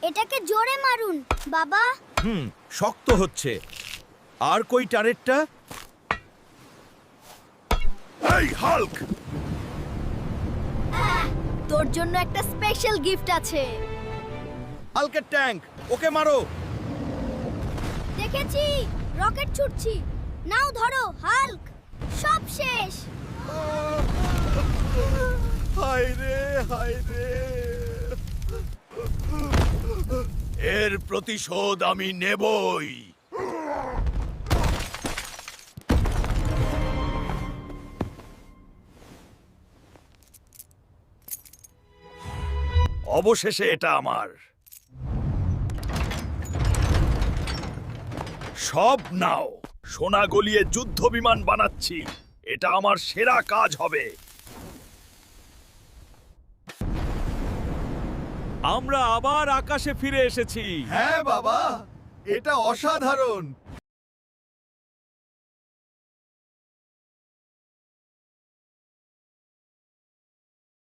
এটাকে জোরে মারুন বাবা। শক্ত হচ্ছে। আর কই টারেটটা? এই হাল্ক, তোর জন্য একটা স্পেশাল গিফট আছে। হাল্কের ট্যাঙ্ক, ওকে মারো। দেখেছি, রকেট ছুটছি। নাও ধরো হাল্ক, সব শেষ। হায় রে, হায় রে। এর প্রতিশোধ আমি নেবই। অবশেষে এটা আমার। সব নাও, সোনা গলিয়ে যুদ্ধ বিমান বানাচ্ছি। এটা আমার সেরা কাজ হবে। আমরা আবার আকাশে ফিরে এসেছি। হ্যাঁ বাবা, এটা অসাধারণ।